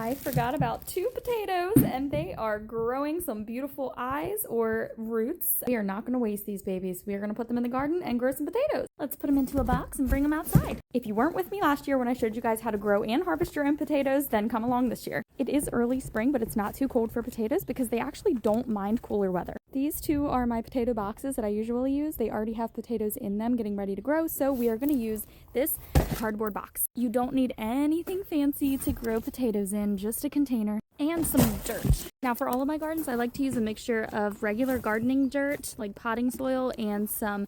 I forgot about 2 potatoes, and they are growing some beautiful eyes or roots. We are not going to waste these babies. We are going to put them in the garden and grow some potatoes. Let's put them into a box and bring them outside. If you weren't with me last year when I showed you guys how to grow and harvest your own potatoes, then come along this year. It is early spring, but it's not too cold for potatoes because they actually don't mind cooler weather. These 2 are my potato boxes that I usually use. They already have potatoes in them getting ready to grow, so we are going to use this cardboard box. You don't need anything fancy to grow potatoes in, just a container and some dirt. Now for all of my gardens, I like to use a mixture of regular gardening dirt, like potting soil, and some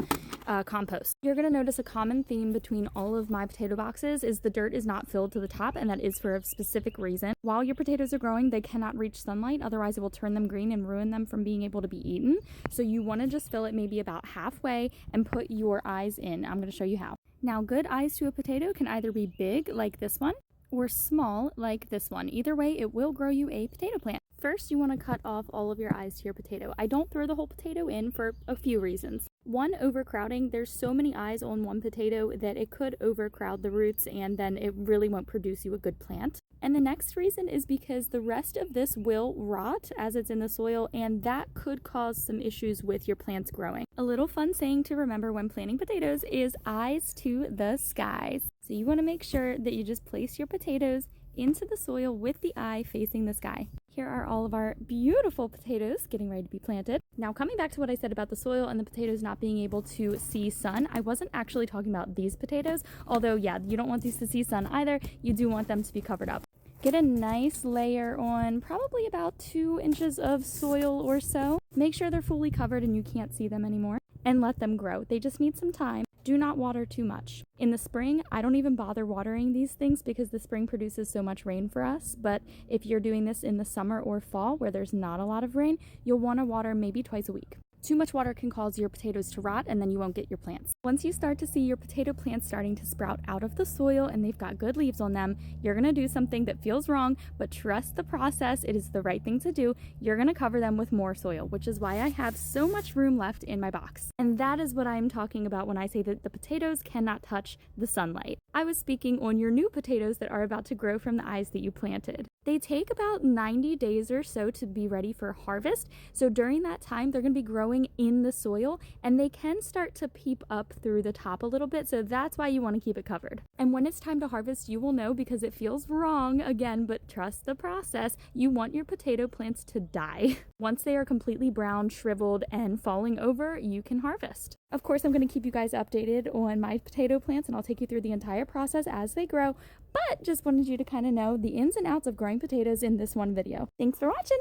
compost. You're going to notice a common theme between all of my potato boxes is the dirt is not filled to the top, and that is for a specific reason. While your potatoes are growing, they cannot reach sunlight, otherwise it will turn them green and ruin them from being able to be eaten. So you want to just fill it maybe about halfway and put your eyes in. I'm going to show you how. Now, good eyes to a potato can either be big, like this one, or small, like this one. Either way, it will grow you a potato plant. First, you want to cut off all of your eyes to your potato. I don't throw the whole potato in for a few reasons. One, overcrowding. There's so many eyes on one potato that it could overcrowd the roots, and then it really won't produce you a good plant. And the next reason is because the rest of this will rot as it's in the soil, and that could cause some issues with your plants growing. A little fun saying to remember when planting potatoes is eyes to the skies. So you want to make sure that you just place your potatoes into the soil with the eye facing the sky. Here are all of our beautiful potatoes getting ready to be planted. Now, coming back to what I said about the soil and the potatoes not being able to see sun, I wasn't actually talking about these potatoes, although yeah, you don't want these to see sun either. You do want them to be covered up. Get a nice layer on probably about 2 inches of soil or so. Make sure they're fully covered and you can't see them anymore, and let them grow. They just need some time. Do not water too much. In the spring, I don't even bother watering these things because the spring produces so much rain for us. But if you're doing this in the summer or fall where there's not a lot of rain, you'll want to water maybe twice a week. Too much water can cause your potatoes to rot, and then you won't get your plants. Once you start to see your potato plants starting to sprout out of the soil and they've got good leaves on them, you're going to do something that feels wrong, but trust the process. It is the right thing to do. You're going to cover them with more soil, which is why I have so much room left in my box. And that is what I'm talking about when I say that the potatoes cannot touch the sunlight. I was speaking on your new potatoes that are about to grow from the eyes that you planted. They take about 90 days or so to be ready for harvest. So during that time, they're going to be growing in the soil, and they can start to peep up through the top a little bit. So that's why you want to keep it covered. And when it's time to harvest, you will know because it feels wrong again, but trust the process. You want your potato plants to die. Once they are completely brown, shriveled, and falling over, you can harvest. Of course, I'm going to keep you guys updated on my potato plants, and I'll take you through the entire process as they grow, but just wanted you to kind of know the ins and outs of growing potatoes in this one video. Thanks for watching!